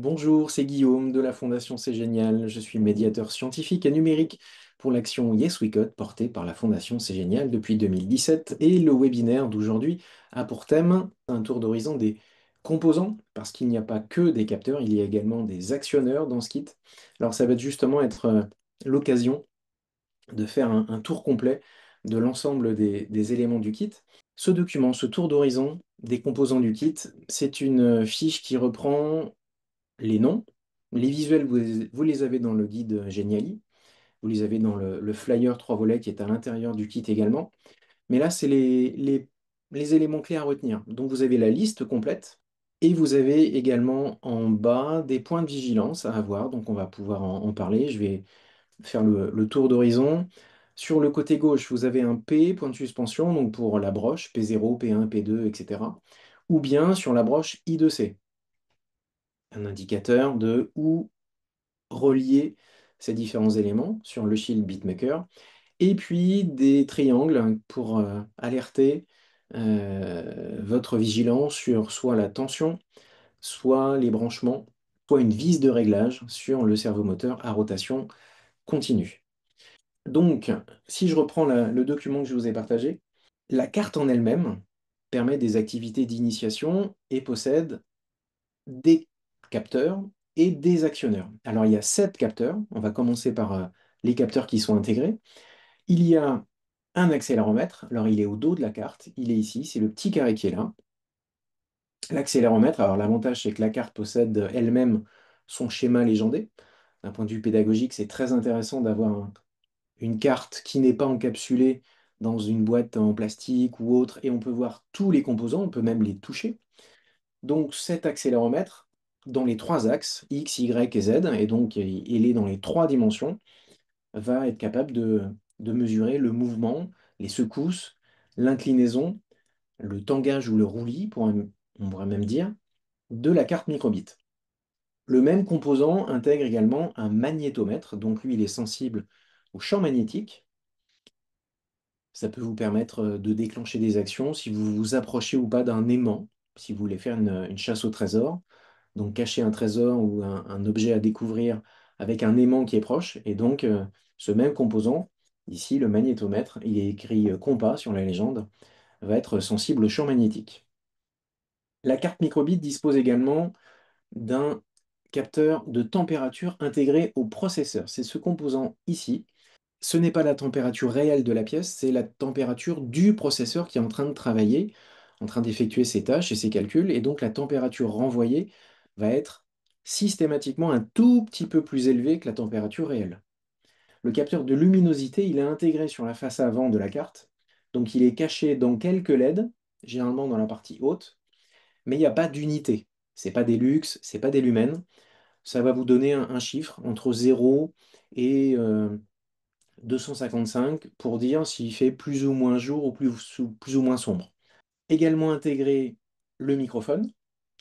Bonjour, c'est Guillaume de la Fondation C'est Génial. Je suis médiateur scientifique et numérique pour l'action Yes We Code portée par la Fondation C'est Génial depuis 2017 et le webinaire d'aujourd'hui a pour thème un tour d'horizon des composants parce qu'il n'y a pas que des capteurs, il y a également des actionneurs dans ce kit. Alors ça va justement être l'occasion de faire un tour complet de l'ensemble des éléments du kit. Ce document, ce tour d'horizon des composants du kit, c'est une fiche qui reprend les noms. Les visuels, vous les avez dans le guide Geniali. Vous les avez dans le flyer 3 volets qui est à l'intérieur du kit également. Mais là, c'est les éléments clés à retenir. Donc, vous avez la liste complète et vous avez également en bas des points de vigilance à avoir. Donc, on va pouvoir en parler. Je vais faire le tour d'horizon. Sur le côté gauche, vous avez un P, point de suspension, donc pour la broche, P0, P1, P2, etc. Ou bien sur la broche I2C, un indicateur de où relier ces différents éléments sur le shield bitmaker, et puis des triangles pour alerter votre vigilance sur soit la tension, soit les branchements, soit une vis de réglage sur le servomoteur à rotation continue. Donc, si je reprends le document que je vous ai partagé, la carte en elle-même permet des activités d'initiation et possède des capteurs et des actionneurs. Alors, il y a 7 capteurs. On va commencer par les capteurs qui sont intégrés. Il y a un accéléromètre. Alors, il est au dos de la carte. Il est ici. C'est le petit carré qui est là. L'accéléromètre, alors l'avantage, c'est que la carte possède elle-même son schéma légendé. D'un point de vue pédagogique, c'est très intéressant d'avoir une carte qui n'est pas encapsulée dans une boîte en plastique ou autre, et on peut voir tous les composants, on peut même les toucher. Donc cet accéléromètre, dans les trois axes, X, Y et Z, et donc il est dans les trois dimensions, va être capable de mesurer le mouvement, les secousses, l'inclinaison, le tangage ou le roulis, on pourrait même dire, de la carte microbit. Le même composant intègre également un magnétomètre, donc lui il est sensible au champ magnétique. Ça peut vous permettre de déclencher des actions si vous vous approchez ou pas d'un aimant, si vous voulez faire une chasse au trésor. Donc cacher un trésor ou un objet à découvrir avec un aimant qui est proche. Et donc ce même composant, ici le magnétomètre, il est écrit compas sur la légende, va être sensible au champ magnétique. La carte microbit dispose également d'un capteur de température intégré au processeur. C'est ce composant ici. Ce n'est pas la température réelle de la pièce, c'est la température du processeur qui est en train de travailler, en train d'effectuer ses tâches et ses calculs, et donc la température renvoyée va être systématiquement un tout petit peu plus élevée que la température réelle. Le capteur de luminosité, il est intégré sur la face avant de la carte, donc il est caché dans quelques LED, généralement dans la partie haute, mais il n'y a pas d'unité. C'est pas des lux, c'est pas des lumens. Ça va vous donner un chiffre entre 0 et 255 pour dire s'il fait plus ou moins jour ou plus ou moins sombre. Également intégré le microphone.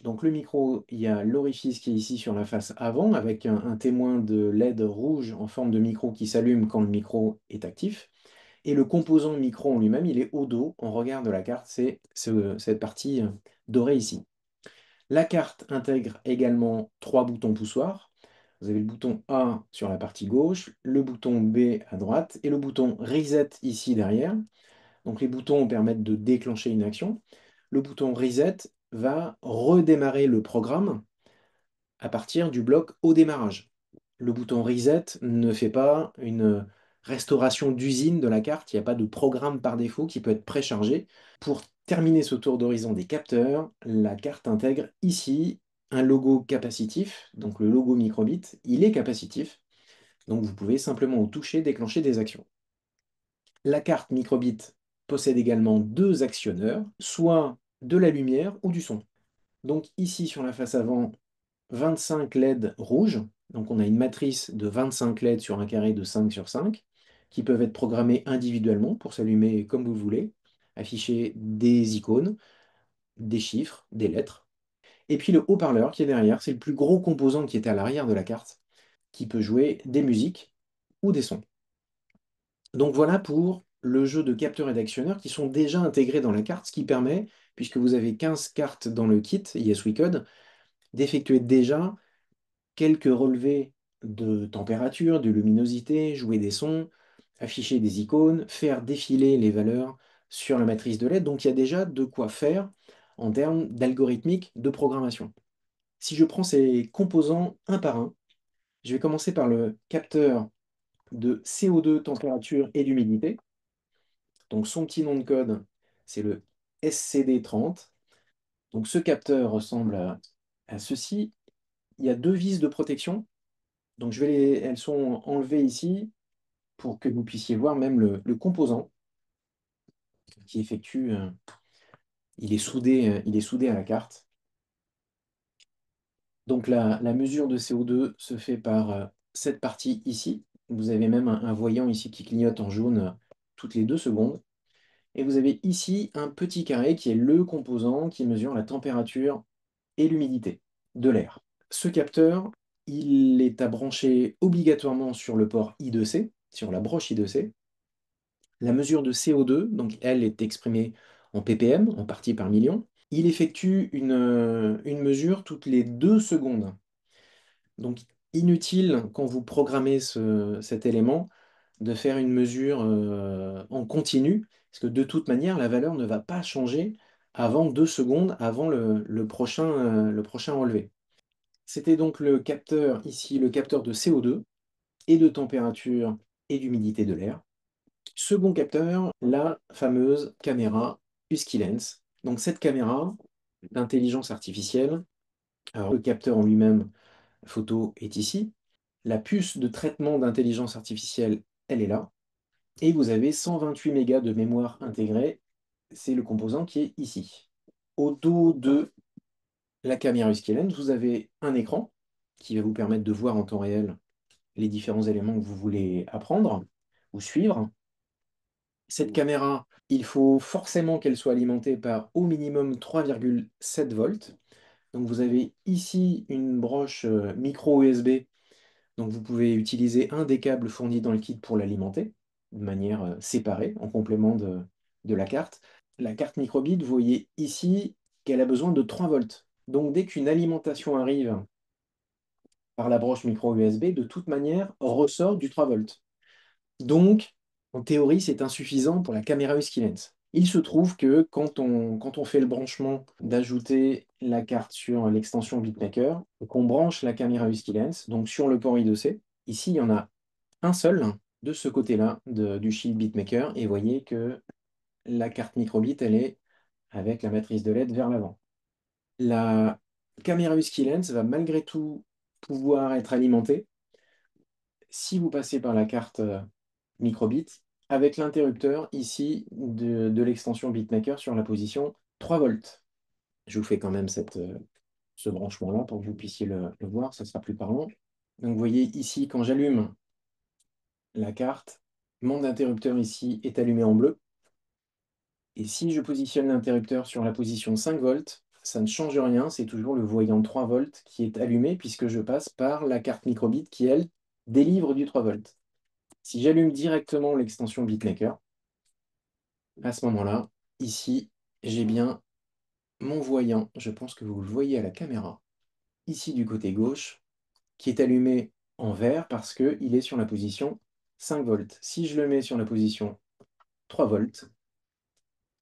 Donc le micro, il y a l'orifice qui est ici sur la face avant avec un témoin de LED rouge en forme de micro qui s'allume quand le micro est actif. Et le composant micro en lui-même, il est au dos. On regarde la carte, c'est cette partie dorée ici. La carte intègre également trois boutons poussoirs. Vous avez le bouton A sur la partie gauche, le bouton B à droite et le bouton Reset ici derrière. Donc les boutons permettent de déclencher une action. Le bouton Reset va redémarrer le programme à partir du bloc au démarrage. Le bouton Reset ne fait pas une restauration d'usine de la carte, il n'y a pas de programme par défaut qui peut être préchargé. Pour terminer ce tour d'horizon des capteurs, la carte intègre ici un logo capacitif, donc le logo microbit, il est capacitif, donc vous pouvez simplement au toucher déclencher des actions. La carte microbit possède également deux actionneurs, soit de la lumière ou du son. Donc ici sur la face avant, 25 LED rouges. Donc on a une matrice de 25 LED sur un carré de 5 sur 5 qui peuvent être programmés individuellement pour s'allumer comme vous voulez, afficher des icônes, des chiffres, des lettres. Et puis le haut-parleur qui est derrière, c'est le plus gros composant qui est à l'arrière de la carte, qui peut jouer des musiques ou des sons. Donc voilà pour le jeu de capteurs et d'actionneurs qui sont déjà intégrés dans la carte, ce qui permet, puisque vous avez 15 cartes dans le kit Yes We Code, d'effectuer déjà quelques relevés de température, de luminosité, jouer des sons, afficher des icônes, faire défiler les valeurs sur la matrice de LED. Donc il y a déjà de quoi faire en termes d'algorithmique de programmation. Si je prends ces composants un par un, je vais commencer par le capteur de CO2, température et d'humidité. Donc son petit nom de code, c'est le SCD30. Donc ce capteur ressemble à ceci. Il y a deux vis de protection. Donc elles sont enlevées ici pour que vous puissiez voir même le composant qui effectue, il est soudé à la carte. Donc la mesure de CO2 se fait par cette partie ici. Vous avez même un voyant ici qui clignote en jaune toutes les 2 secondes. Et vous avez ici un petit carré qui est le composant qui mesure la température et l'humidité de l'air. Ce capteur, il est à brancher obligatoirement sur le port I2C, sur la broche I2C. La mesure de CO2, donc elle est exprimée en ppm, en parties par million. Il effectue une mesure toutes les 2 secondes. Donc inutile quand vous programmez cet élément de faire une mesure en continu, parce que de toute manière, la valeur ne va pas changer avant 2 secondes, avant le prochain relevé. C'était donc le capteur, ici, le capteur de CO2 et de température et d'humidité de l'air. Second capteur, la fameuse caméra Husky Lens. Donc cette caméra d'intelligence artificielle, alors le capteur en lui-même, photo est ici. La puce de traitement d'intelligence artificielle, elle est là. Et vous avez 128 mégas de mémoire intégrée. C'est le composant qui est ici. Au dos de la caméra Husky Lens, vous avez un écran qui va vous permettre de voir en temps réel les différents éléments que vous voulez apprendre ou suivre. Cette caméra, il faut forcément qu'elle soit alimentée par au minimum 3,7 volts. Donc vous avez ici une broche micro USB. Donc vous pouvez utiliser un des câbles fournis dans le kit pour l'alimenter de manière séparée, en complément de la carte. La carte microbit, vous voyez ici qu'elle a besoin de 3 volts. Donc dès qu'une alimentation arrive par la broche micro USB, de toute manière, ressort du 3 volts. Donc, en théorie, c'est insuffisant pour la caméra Husky Lens. Il se trouve que quand on fait le branchement d'ajouter la carte sur l'extension BitMaker, qu'on branche la caméra Husky Lens, donc sur le port I2C, ici, il y en a un seul de ce côté-là du shield BitMaker, et vous voyez que la carte microbit, elle est avec la matrice de LED vers l'avant. La caméra Husky Lens va malgré tout pouvoir être alimentée si vous passez par la carte microbit avec l'interrupteur ici de l'extension BitMaker sur la position 3 volts. Je vous fais quand même ce branchement-là pour que vous puissiez le voir, ça sera plus parlant. Donc vous voyez ici, quand j'allume la carte, mon interrupteur ici est allumé en bleu. Et si je positionne l'interrupteur sur la position 5 volts, ça ne change rien, c'est toujours le voyant 3 volts qui est allumé puisque je passe par la carte microbit qui, elle, délivre du 3 volts. Si j'allume directement l'extension BitMaker, à ce moment-là, ici, j'ai bien mon voyant, je pense que vous le voyez à la caméra, ici du côté gauche, qui est allumé en vert parce qu'il est sur la position 5 volts. Si je le mets sur la position 3 volts,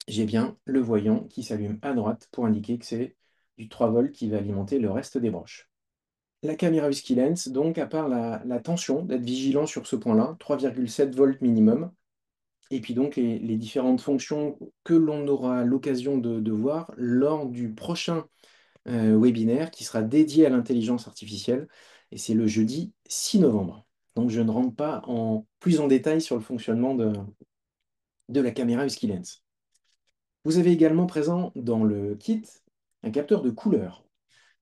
j'ai bien le voyant qui s'allume à droite pour indiquer que c'est du 3 volts qui va alimenter le reste des broches. La caméra Husky Lens, donc, à part la tension, d'être vigilant sur ce point-là, 3,7 volts minimum, et puis donc les différentes fonctions que l'on aura l'occasion de voir lors du prochain webinaire qui sera dédié à l'intelligence artificielle, et c'est le jeudi 6 novembre. Donc je ne rentre pas plus en détail sur le fonctionnement de la caméra Husky Lens. Vous avez également présent dans le kit un capteur de couleur.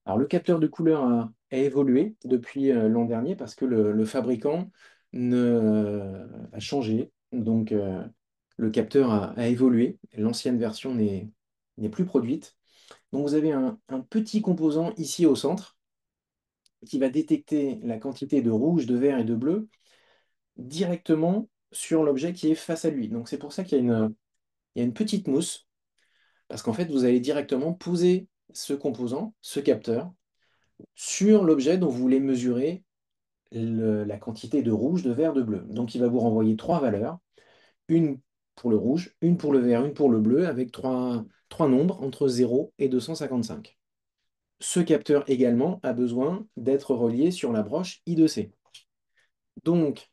Alors le capteur de couleur a évolué depuis l'an dernier parce que le fabricant a changé. Donc le capteur a évolué. L'ancienne version n'est plus produite. Donc vous avez un petit composant ici au centre qui va détecter la quantité de rouge, de vert et de bleu directement sur l'objet qui est face à lui. Donc c'est pour ça qu'il y a une petite mousse, parce qu'en fait vous allez directement poser ce composant, ce capteur, sur l'objet dont vous voulez mesurer la quantité de rouge, de vert, de bleu. Donc il va vous renvoyer trois valeurs, une pour le rouge, une pour le vert, une pour le bleu, avec trois nombres entre 0 et 255. Ce capteur également a besoin d'être relié sur la broche I2C. Donc,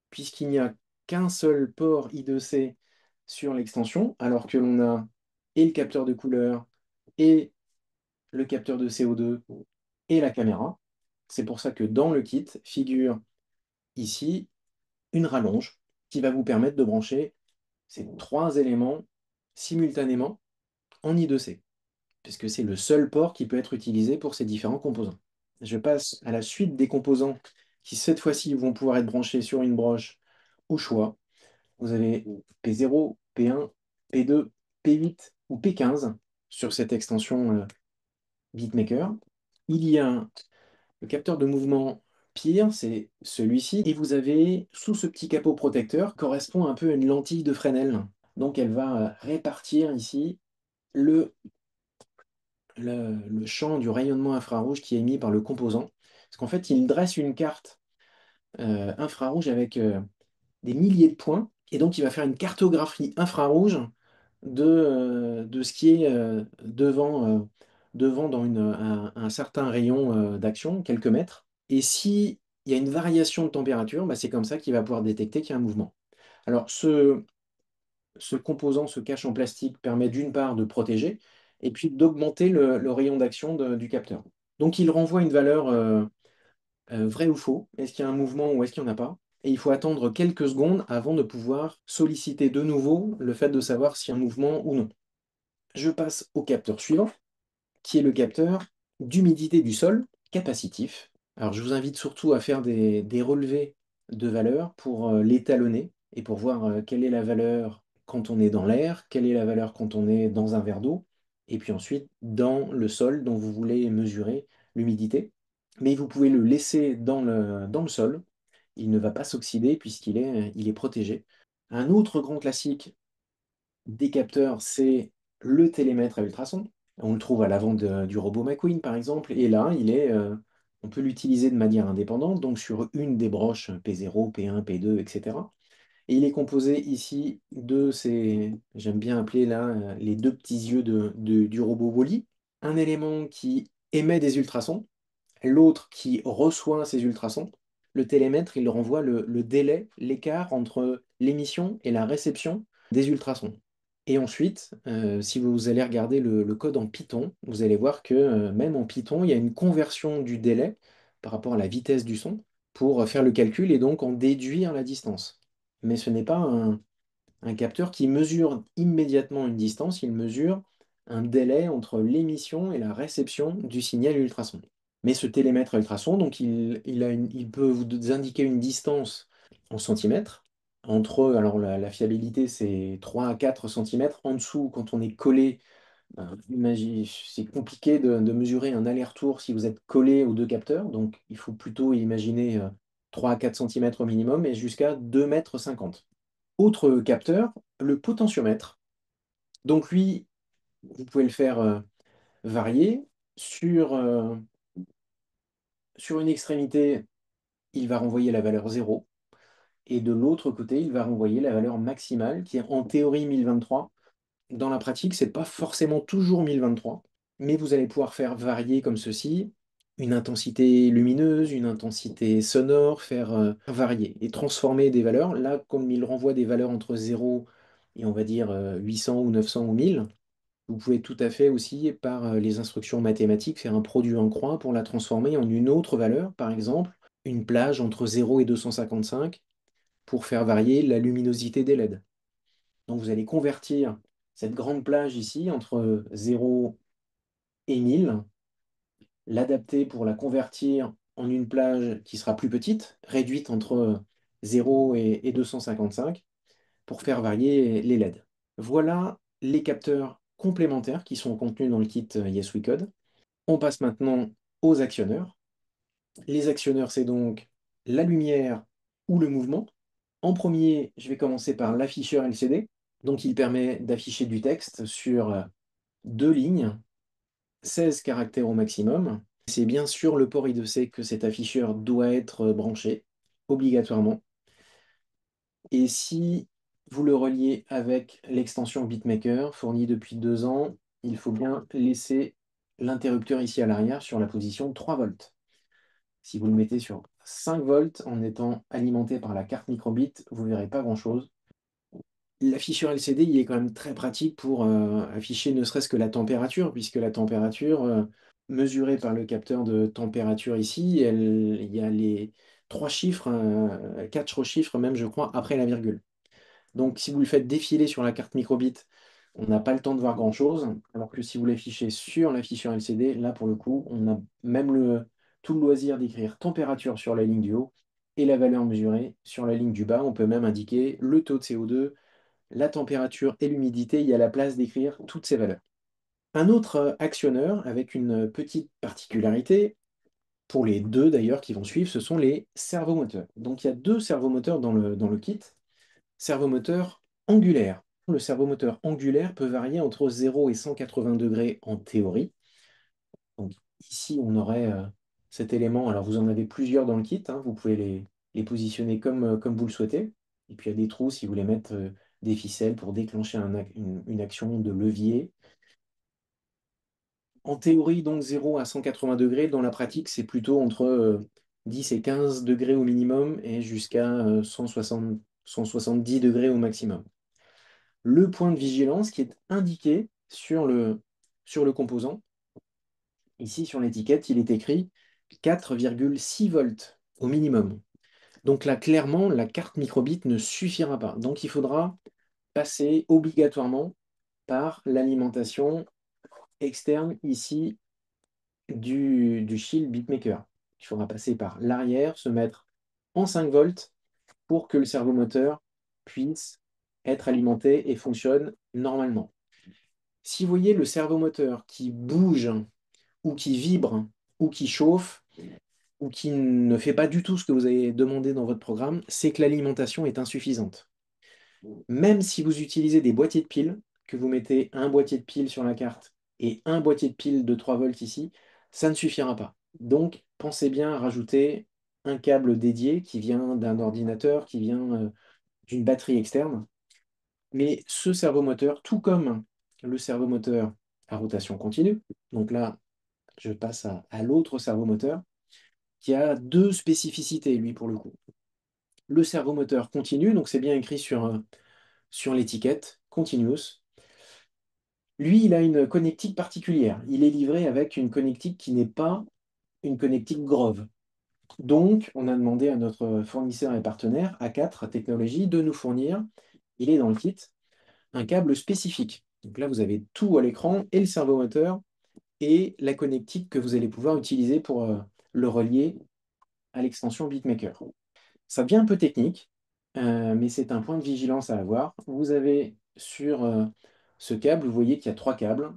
puisqu'il n'y a qu'un seul port I2C sur l'extension, alors que l'on a et le capteur de couleur, et le capteur de CO2, et la caméra, c'est pour ça que dans le kit figure ici une rallonge qui va vous permettre de brancher ces trois éléments simultanément en I2C, puisque c'est le seul port qui peut être utilisé pour ces différents composants. Je passe à la suite des composants qui, cette fois-ci, vont pouvoir être branchés sur une broche au choix. Vous avez P0, P1, P2, P8 ou P15 sur cette extension BitMaker. Il y a le capteur de mouvement pire, c'est celui-ci. Et vous avez, sous ce petit capot protecteur, correspond un peu à une lentille de Fresnel. Donc elle va répartir ici le, le champ du rayonnement infrarouge qui est émis par le composant. Parce qu'en fait, il dresse une carte infrarouge avec des milliers de points. Et donc, il va faire une cartographie infrarouge de ce qui est devant dans un certain rayon d'action, quelques mètres. Et si il y a une variation de température, bah, c'est comme ça qu'il va pouvoir détecter qu'il y a un mouvement. Alors, ce composant, ce cache en plastique, permet d'une part de protéger et puis d'augmenter le rayon d'action du capteur. Donc, il renvoie une valeur vrai ou faux. Est-ce qu'il y a un mouvement ou est-ce qu'il n'y en a pas? Et il faut attendre quelques secondes avant de pouvoir solliciter de nouveau le fait de savoir s'il y a un mouvement ou non. Je passe au capteur suivant, qui est le capteur d'humidité du sol capacitif. Alors, je vous invite surtout à faire des relevés de valeur pour l'étalonner et pour voir quelle est la valeur quand on est dans l'air, quelle est la valeur quand on est dans un verre d'eau, et puis ensuite dans le sol dont vous voulez mesurer l'humidité. Mais vous pouvez le laisser dans le sol. Il ne va pas s'oxyder puisqu'il est protégé. Un autre grand classique des capteurs, c'est le télémètre à ultrasons. On le trouve à l'avant du robot McQueen, par exemple. Et là, on peut l'utiliser de manière indépendante, donc sur une des broches P0, P1, P2, etc. Et il est composé ici de j'aime bien appeler là, les deux petits yeux du robot Wall-E. Un élément qui émet des ultrasons, l'autre qui reçoit ces ultrasons. Le télémètre, il renvoie le délai, l'écart entre l'émission et la réception des ultrasons. Et ensuite, si vous allez regarder le code en Python, vous allez voir que même en Python, il y a une conversion du délai par rapport à la vitesse du son pour faire le calcul et donc en déduire la distance. Mais ce n'est pas un capteur qui mesure immédiatement une distance, il mesure un délai entre l'émission et la réception du signal ultrason. Mais ce télémètre à ultrasons, donc il peut vous indiquer une distance en centimètres. Alors la fiabilité, c'est 3 à 4 centimètres. En dessous, quand on est collé, c'est compliqué de mesurer un aller-retour si vous êtes collé aux deux capteurs. Donc il faut plutôt imaginer 3 à 4 centimètres au minimum et jusqu'à 2,50 m. Autre capteur, le potentiomètre. Donc lui, vous pouvez le faire varier. Sur, euh, sur une extrémité, il va renvoyer la valeur 0. Et de l'autre côté, il va renvoyer la valeur maximale, qui est en théorie 1023. Dans la pratique, c'est pas forcément toujours 1023, mais vous allez pouvoir faire varier comme ceci une intensité lumineuse, une intensité sonore, faire varier et transformer des valeurs. Là, comme il renvoie des valeurs entre 0 et on va dire 800 ou 900 ou 1000, vous pouvez tout à fait aussi, par les instructions mathématiques, faire un produit en croix pour la transformer en une autre valeur, par exemple une plage entre 0 et 255 pour faire varier la luminosité des LED. Donc vous allez convertir cette grande plage ici entre 0 et 1000, l'adapter pour la convertir en une plage qui sera plus petite, réduite entre 0 et 255, pour faire varier les LED. Voilà les capteurs complémentaires qui sont contenus dans le kit Yes We Code. On passe maintenant aux actionneurs. Les actionneurs, c'est donc la lumière ou le mouvement. En premier, je vais commencer par l'afficheur LCD. Donc, il permet d'afficher du texte sur deux lignes, 16 caractères au maximum. C'est bien sûr le port I2C que cet afficheur doit être branché, obligatoirement. Et si vous le reliez avec l'extension BitMaker fournie depuis 2 ans, il faut bien laisser l'interrupteur ici à l'arrière sur la position 3 volts. Si vous le mettez sur 5 volts en étant alimenté par la carte microbit, vous ne verrez pas grand-chose. L'afficheur LCD, il est quand même très pratique pour afficher ne serait-ce que la température, puisque la température mesurée par le capteur de température ici, il y a les 3 chiffres, 4 chiffres même, je crois, après la virgule. Donc, si vous le faites défiler sur la carte microbit, on n'a pas le temps de voir grand-chose, alors que si vous l'affichez sur l'afficheur LCD, là, pour le coup, on a même tout le loisir d'écrire température sur la ligne du haut et la valeur mesurée sur la ligne du bas. On peut même indiquer le taux de CO2, la température et l'humidité. Il y a la place d'écrire toutes ces valeurs. Un autre actionneur avec une petite particularité, pour les deux d'ailleurs qui vont suivre, ce sont les servomoteurs. Donc il y a 2 servomoteurs dans le kit. Servomoteur angulaire. Le servomoteur angulaire peut varier entre 0 et 180 degrés en théorie. Donc ici, on aurait cet élément. Alors vous en avez plusieurs dans le kit, hein. Vous pouvez les positionner comme vous le souhaitez. Et puis il y a des trous si vous voulez mettre des ficelles pour déclencher une action de levier. En théorie, donc 0 à 180 degrés. Dans la pratique, c'est plutôt entre 10 et 15 degrés au minimum et jusqu'à 170 degrés au maximum. Le point de vigilance qui est indiqué sur le composant. Ici, sur l'étiquette, il est écrit 4,6 volts au minimum. Donc là, clairement, la carte microbit ne suffira pas. Donc il faudra passer obligatoirement par l'alimentation externe ici du shield BitMaker. Il faudra passer par l'arrière, se mettre en 5 volts pour que le servomoteur puisse être alimenté et fonctionne normalement. Si vous voyez le servomoteur qui bouge ou qui vibre ou qui chauffe ou qui ne fait pas du tout ce que vous avez demandé dans votre programme, c'est que l'alimentation est insuffisante. Même si vous utilisez des boîtiers de piles, que vous mettez un boîtier de piles sur la carte et un boîtier de piles de 3 volts ici, ça ne suffira pas. Donc, pensez bien à rajouter un câble dédié qui vient d'un ordinateur, qui vient d'une batterie externe. Mais ce servomoteur, tout comme le servomoteur à rotation continue, donc là, je passe à l'autre servomoteur, qui a 2 spécificités, lui, pour le coup. Le servomoteur continu, donc c'est bien écrit sur l'étiquette, continuous. Lui, il a une connectique particulière. Il est livré avec une connectique qui n'est pas une connectique Grove. Donc, on a demandé à notre fournisseur et partenaire, A4 Technologies, de nous fournir, il est dans le kit, un câble spécifique. Donc là, vous avez tout à l'écran, et le servomoteur, et la connectique que vous allez pouvoir utiliser pour le relier à l'extension BitMaker. Ça devient un peu technique, mais c'est un point de vigilance à avoir. Vous avez sur ce câble, vous voyez qu'il y a 3 câbles,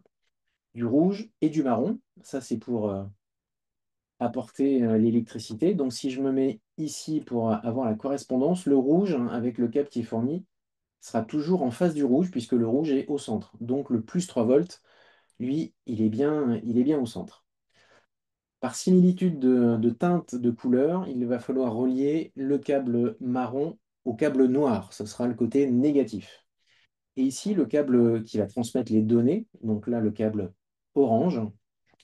du rouge et du marron. Ça, c'est pour apporter l'électricité. Donc, si je me mets ici pour avoir la correspondance, le rouge, hein, avec le câble qui est fourni, sera toujours en face du rouge, puisque le rouge est au centre. Donc, le plus 3 volts, lui, il est bien au centre. Par similitude de teinte de couleur, il va falloir relier le câble marron au câble noir. Ce sera le côté négatif. Et ici, le câble qui va transmettre les données, donc là, le câble orange,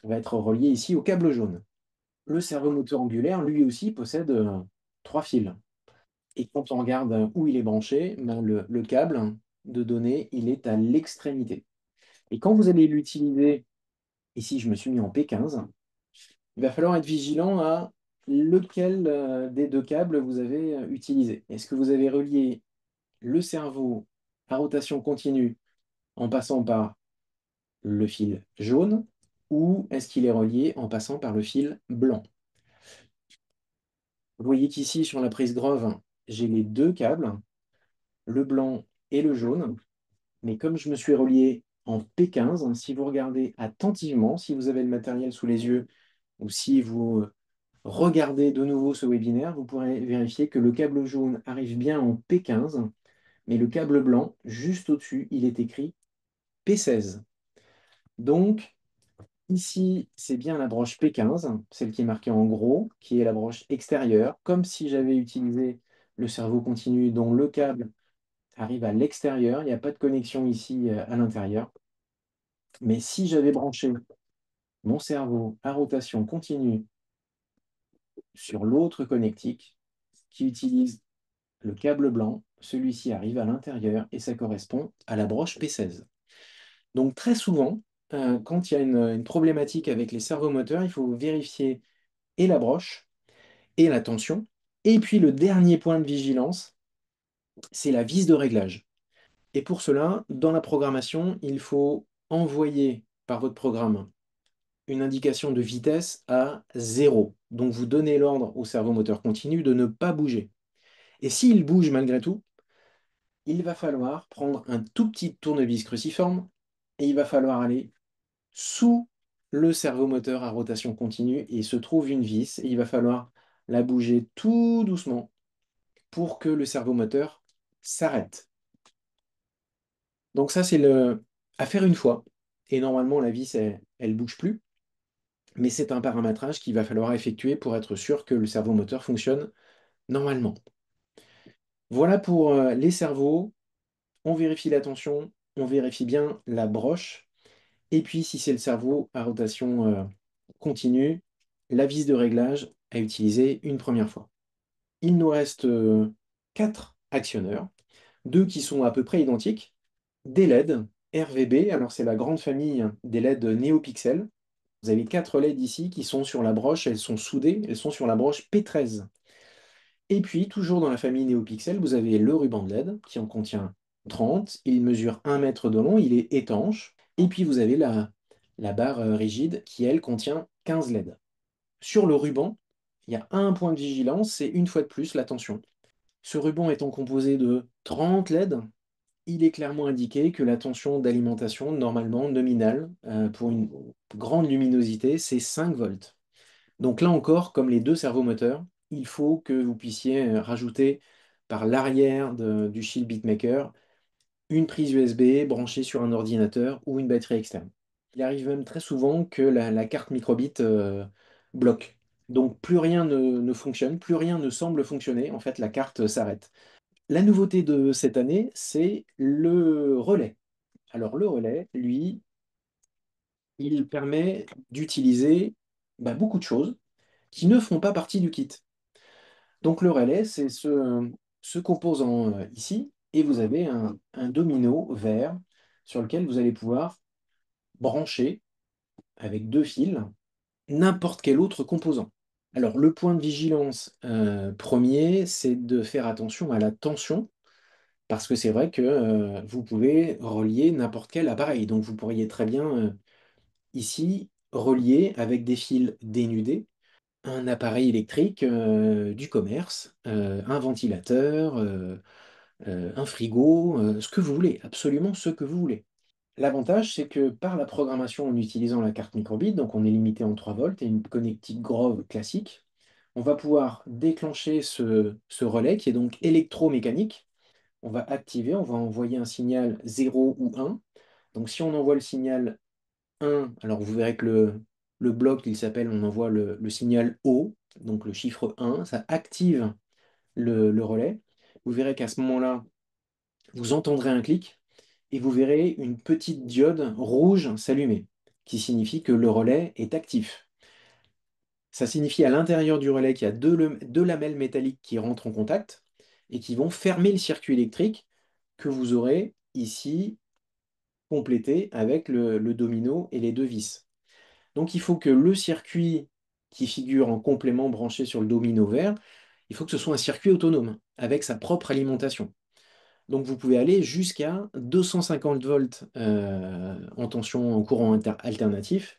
va être relié ici au câble jaune. Le servomoteur angulaire, lui aussi, possède 3 fils. Et quand on regarde où il est branché, ben, le câble de données, il est à l'extrémité. Et quand vous allez l'utiliser, ici, je me suis mis en P15, il va falloir être vigilant à lequel des 2 câbles vous avez utilisé. Est-ce que vous avez relié le cerveau à rotation continue en passant par le fil jaune ou est-ce qu'il est relié en passant par le fil blanc? Vous voyez qu'ici, sur la prise Grove, j'ai les 2 câbles, le blanc et le jaune. Mais comme je me suis relié en P15, si vous regardez attentivement, si vous avez le matériel sous les yeux ou si vous regardez de nouveau ce webinaire, vous pourrez vérifier que le câble jaune arrive bien en P15, mais le câble blanc, juste au-dessus, il est écrit P16. Donc, Ici, c'est bien la broche P15, celle qui est marquée en gros, qui est la broche extérieure, comme si j'avais utilisé le cerveau continu dont le câble arrive à l'extérieur. Il n'y a pas de connexion ici à l'intérieur. Mais si j'avais branché mon cerveau à rotation continue sur l'autre connectique qui utilise le câble blanc, celui-ci arrive à l'intérieur et ça correspond à la broche P16. Donc très souvent, quand il y a une problématique avec les servomoteurs, il faut vérifier et la broche et la tension. Et puis le dernier point de vigilance, c'est la vis de réglage. Et pour cela, dans la programmation, il faut envoyer par votre programme une indication de vitesse à 0. Donc vous donnez l'ordre au servomoteur continu de ne pas bouger. Et s'il bouge malgré tout, il va falloir prendre un tout petit tournevis cruciforme et il va falloir aller sous le servomoteur à rotation continue et il se trouve une vis et il va falloir la bouger tout doucement pour que le servomoteur s'arrête. Donc ça, c'est à faire une fois. Et normalement, la vis, elle bouge plus. Mais c'est un paramétrage qu'il va falloir effectuer pour être sûr que le servomoteur fonctionne normalement. Voilà pour les servos. On vérifie la tension, on vérifie bien la broche. Et puis, si c'est le cerveau à rotation continue, la vis de réglage à utiliser une première fois. Il nous reste 4 actionneurs, deux qui sont à peu près identiques, des LED RVB, alors c'est la grande famille des LED NeoPixel. Vous avez 4 LED ici qui sont sur la broche, elles sont soudées, elles sont sur la broche P13. Et puis, toujours dans la famille NeoPixel, vous avez le ruban de LED qui en contient 30. Il mesure 1 mètre de long, il est étanche. Et puis, vous avez la barre rigide qui, elle, contient 15 LED. Sur le ruban, il y a un point de vigilance, c'est une fois de plus la tension. Ce ruban étant composé de 30 LED, il est clairement indiqué que la tension d'alimentation, normalement nominale, pour une grande luminosité, c'est 5 volts. Donc là encore, comme les deux servomoteurs, il faut que vous puissiez rajouter par l'arrière du Shield Beatmaker une prise USB branchée sur un ordinateur ou une batterie externe. Il arrive même très souvent que la carte microbit bloque. Donc plus rien ne fonctionne, plus rien ne semble fonctionner. En fait, la carte s'arrête. La nouveauté de cette année, c'est le relais. Alors le relais, lui, il permet d'utiliser beaucoup de choses qui ne font pas partie du kit. Donc le relais, c'est ce composant ici, et vous avez un domino vert sur lequel vous allez pouvoir brancher avec deux fils n'importe quel autre composant. Alors le point de vigilance premier, c'est de faire attention à la tension, parce que c'est vrai que vous pouvez relier n'importe quel appareil. Donc vous pourriez très bien ici relier avec des fils dénudés un appareil électrique du commerce, un ventilateur, un frigo, ce que vous voulez, absolument ce que vous voulez. L'avantage, c'est que par la programmation en utilisant la carte microbit, donc on est limité en 3 volts et une connectique Grove classique, on va pouvoir déclencher ce relais qui est donc électromécanique. On va activer, on va envoyer un signal 0 ou 1. Donc si on envoie le signal 1, alors vous verrez que le bloc, il s'appelle, on envoie le signal haut, donc le chiffre 1, ça active le relais. Vous verrez qu'à ce moment-là, vous entendrez un clic et vous verrez une petite diode rouge s'allumer, qui signifie que le relais est actif. Ça signifie à l'intérieur du relais qu'il y a deux lamelles métalliques qui rentrent en contact et qui vont fermer le circuit électrique que vous aurez ici complété avec le domino et les deux vis. Donc il faut que le circuit qui figure en complément branché sur le domino vert, il faut que ce soit un circuit autonome avec sa propre alimentation. Donc vous pouvez aller jusqu'à 250 volts en tension en courant alternatif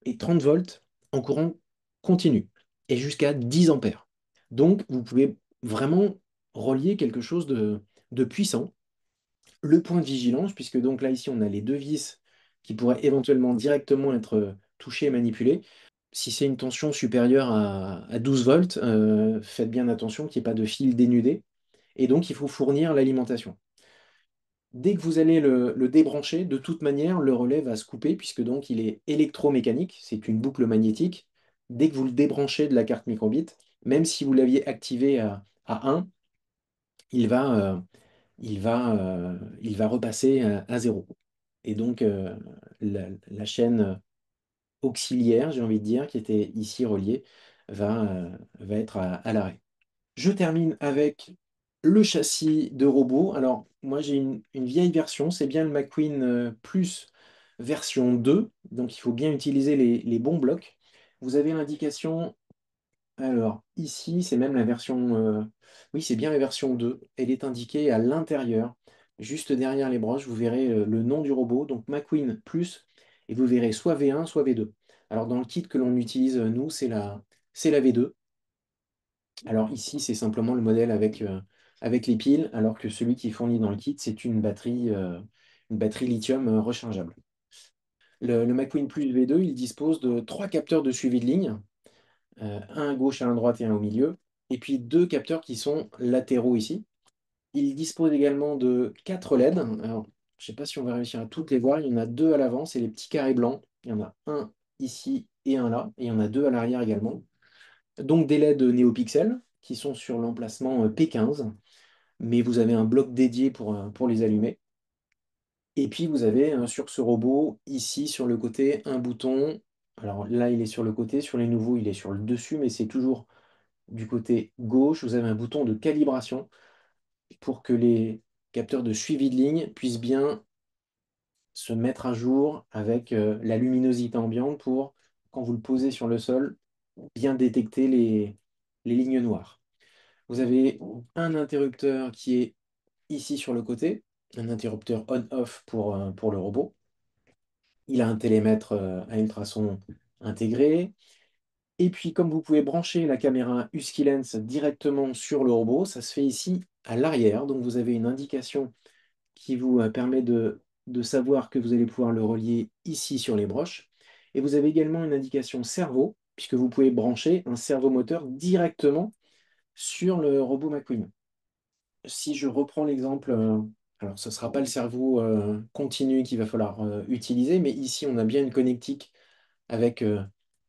et 30 volts en courant continu et jusqu'à 10 ampères. Donc vous pouvez vraiment relier quelque chose de puissant. Le point de vigilance, puisque donc là ici on a les deux vis qui pourraient éventuellement directement être touchées et manipulées. Si c'est une tension supérieure à 12 volts, faites bien attention qu'il n'y ait pas de fil dénudé. Et donc il faut fournir l'alimentation. Dès que vous allez le débrancher, de toute manière, le relais va se couper puisque donc il est électromécanique, c'est une boucle magnétique. Dès que vous le débranchez de la carte microbit, même si vous l'aviez activé à 1, il va, il va repasser à 0. Et donc, la chaîne auxiliaire, j'ai envie de dire, qui était ici reliée, va être à l'arrêt. Je termine avec le châssis de robot. Alors, moi, j'ai une vieille version, c'est bien le McQueen Plus version 2, donc il faut bien utiliser les bons blocs. Vous avez l'indication, alors ici, c'est même la version, oui, c'est bien la version 2. Elle est indiquée à l'intérieur, juste derrière les broches, vous verrez le nom du robot, donc McQueen Plus, et vous verrez soit V1, soit V2. Alors, dans le kit que l'on utilise, nous, c'est la V2. Alors ici, c'est simplement le modèle avec les piles, alors que celui qui est fourni dans le kit, c'est une batterie lithium rechargeable. Le McQueen Plus V2, il dispose de trois capteurs de suivi de ligne, un à gauche, un à droite et un au milieu, et puis deux capteurs qui sont latéraux ici. Il dispose également de quatre LED. Alors, je ne sais pas si on va réussir à toutes les voir. Il y en a deux à l'avant, c'est les petits carrés blancs. Il y en a un ici et un là, et il y en a deux à l'arrière également. Donc des LED NeoPixel qui sont sur l'emplacement P15, mais vous avez un bloc dédié pour les allumer. Et puis vous avez sur ce robot, ici sur le côté, un bouton. Alors là, il est sur le côté, sur les nouveaux, il est sur le dessus, mais c'est toujours du côté gauche. Vous avez un bouton de calibration pour que les capteurs de suivi de ligne puissent bien se mettre à jour avec la luminosité ambiante pour, quand vous le posez sur le sol, bien détecter les lignes noires. Vous avez un interrupteur qui est ici sur le côté, un interrupteur on-off pour le robot. Il a un télémètre à ultrasons intégré. Et puis, comme vous pouvez brancher la caméra Husky Lens directement sur le robot, ça se fait ici à l'arrière. Donc, vous avez une indication qui vous permet de savoir que vous allez pouvoir le relier ici sur les broches. Et vous avez également une indication cerveau, puisque vous pouvez brancher un servomoteur directement sur le robot McQueen. Si je reprends l'exemple, alors ce ne sera pas le cerveau continu qu'il va falloir utiliser, mais ici on a bien une connectique avec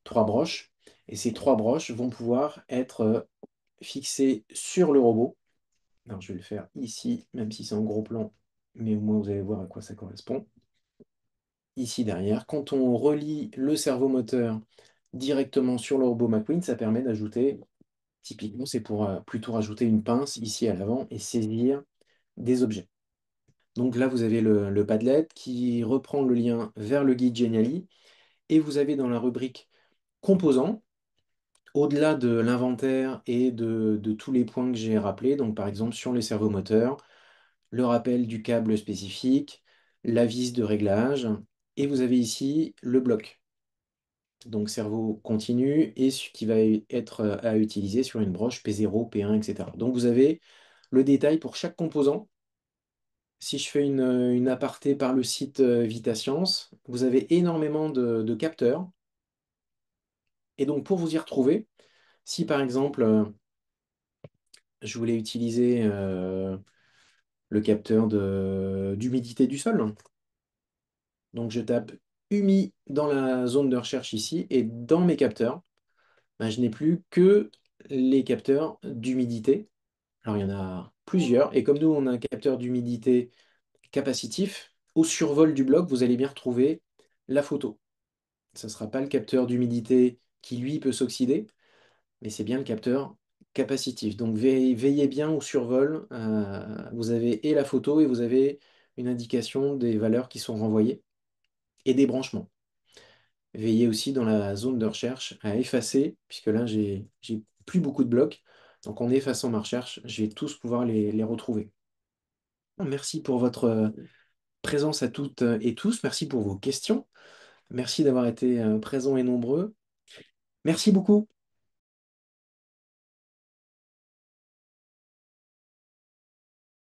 trois broches, et ces trois broches vont pouvoir être fixées sur le robot. Alors je vais le faire ici, même si c'est en gros plan, mais au moins vous allez voir à quoi ça correspond. Ici derrière, quand on relie le servomoteur directement sur le robot McQueen, ça permet d'ajouter, typiquement c'est pour plutôt rajouter une pince ici à l'avant et saisir des objets. Donc là, vous avez le Padlet qui reprend le lien vers le guide Geniali et vous avez dans la rubrique composants, au-delà de l'inventaire et de tous les points que j'ai rappelés, donc par exemple sur les servomoteurs, le rappel du câble spécifique, la vis de réglage, et vous avez ici le bloc, donc cerveau continu et ce qui va être à utiliser sur une broche P0, P1, etc. Donc vous avez le détail pour chaque composant. Si je fais une aparté par le site VitaScience, vous avez énormément de capteurs. Et donc, pour vous y retrouver, si par exemple, je voulais utiliser le capteur d'humidité du sol, donc je tape humi dans la zone de recherche ici, et dans mes capteurs, ben, je n'ai plus que les capteurs d'humidité. Alors, il y en a plusieurs. Et comme nous, on a un capteur d'humidité capacitif, au survol du bloc, vous allez bien retrouver la photo. Ce ne sera pas le capteur d'humidité qui, lui, peut s'oxyder, mais c'est bien le capteur capacitif. Donc veillez bien au survol. Vous avez et la photo et vous avez une indication des valeurs qui sont renvoyées et des branchements. Veillez aussi dans la zone de recherche à effacer, puisque là, j'ai plus beaucoup de blocs. Donc en effaçant ma recherche, je vais tous pouvoir les retrouver. Merci pour votre présence à toutes et tous. Merci pour vos questions. Merci d'avoir été présents et nombreux. Merci beaucoup.